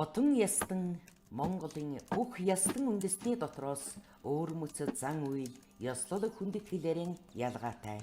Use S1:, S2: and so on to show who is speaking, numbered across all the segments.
S1: Хотон ястан Монголын бүх ястан үндэсний дотроос өөрмөцөд зан үйл ёслол хүндэтгэлээрэн ялгаатай.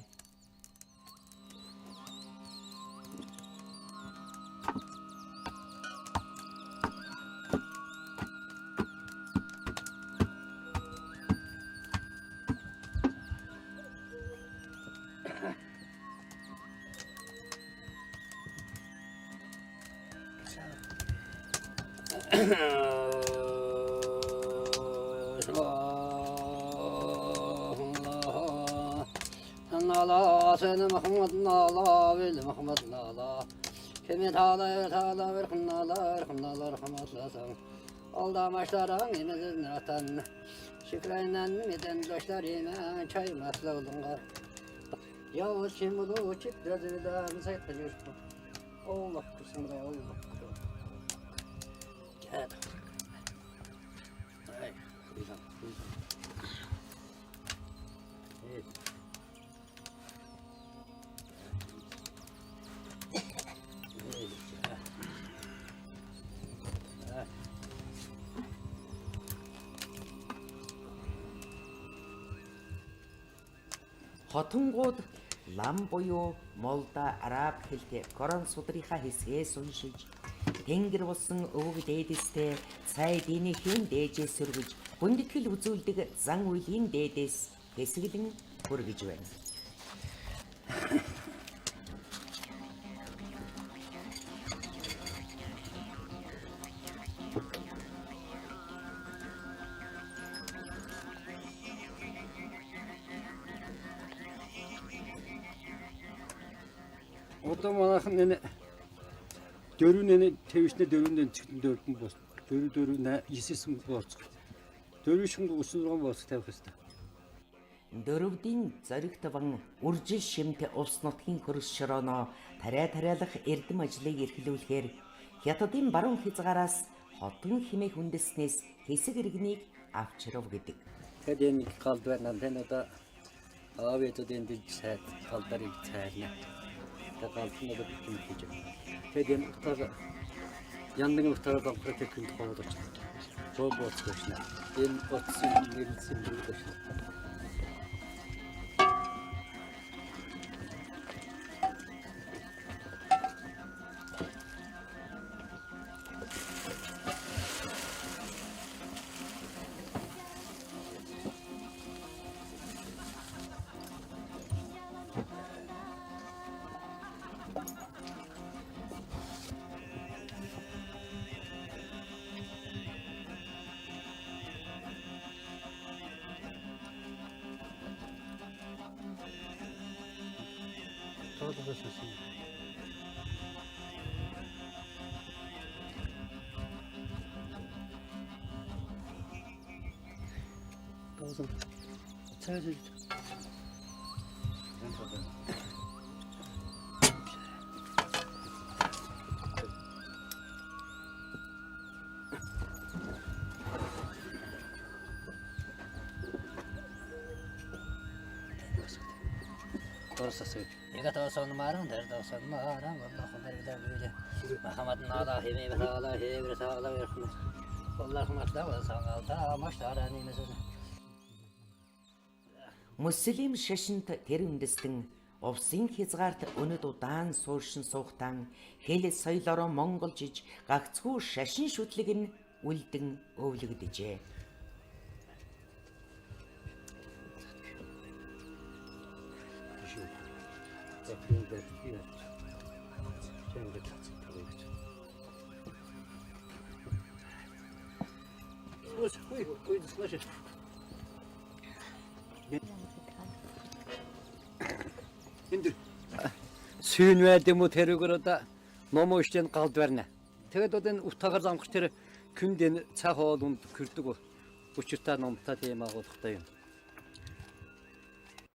S2: Allah seni Muhammed Allah vel Muhammed Allah Kemet hala verhunnalar rahmatlasın Aldamaşların imizin atan Şükraynen miden doşlar yine çay maslağılınlar Yavuz şimulu çiftlezinden sayıkta yürüttü Allah kısımda Allah Gel Ay, güzel. Evet.
S1: Хотонгууд лам буюу молда араб хэлтэй Коран судрынхаа хэсгээс уншиж тэнгэр болсон өвөг дээдэстэй цай дийнийхэн дээжээс сөргөж хүндэтгэл үзүүлдэг зан үйлийн дээдээс хэсгэлэн хүргэж байна.
S3: Одоо манайхан энэ дөрөвний твшний дөрөвний чигтэн дөрвөн бос. Дөрөв 9 болцох. Дөрөв шин 36 болцох тавих хэвээр.
S1: Дөрөвдийн зоригтван үржил шимт улс нутгийн хөрс шорооно тариалах эрдэм ажлыг эрхлүүлэхээр хятадын баруун хязгаараас хотон хэмээх үндэснээс хэсэг иргэнийг авчрав гэдэг.
S2: Тэгэд энэ галд байна тань одоо авэдод энэ сайд галдарыг цайлна. Галдны дэд хийж байна. Тэгэд энэ утгаар яндаг утгаар галдрыг хүнд хоолож байна. Зоо боцгошна. Энэ утсын нэрэлсэн дүүдэш.
S3: Doğru. Sadece.
S2: Doğrusu söyle. Yine de olsa numaran der de olsa numaran Allah'ım böyle böyle. Muhammed'in Allah'ı ve Allah'ı ve Allah'ı ve Allah'ım atla sağalda maçlar animesine.
S1: Муслим шашинт тэр үндэстэн овсын хязгаарт өнөд удаан сууршин суухтан хэл соёлороо монголжиж гагцхүү шашин шүтлэг нь үлдэн өвлөгдөжээ.
S3: Энд сүйн байд юм уу тэрүүгээр одоо ном ууштай галд барина. Тэгээд одоо энэ утгаар замгар тэр күнд энэ цаг хоол унд кэрдэг учиртаа номтой тийм агуулгатай юм.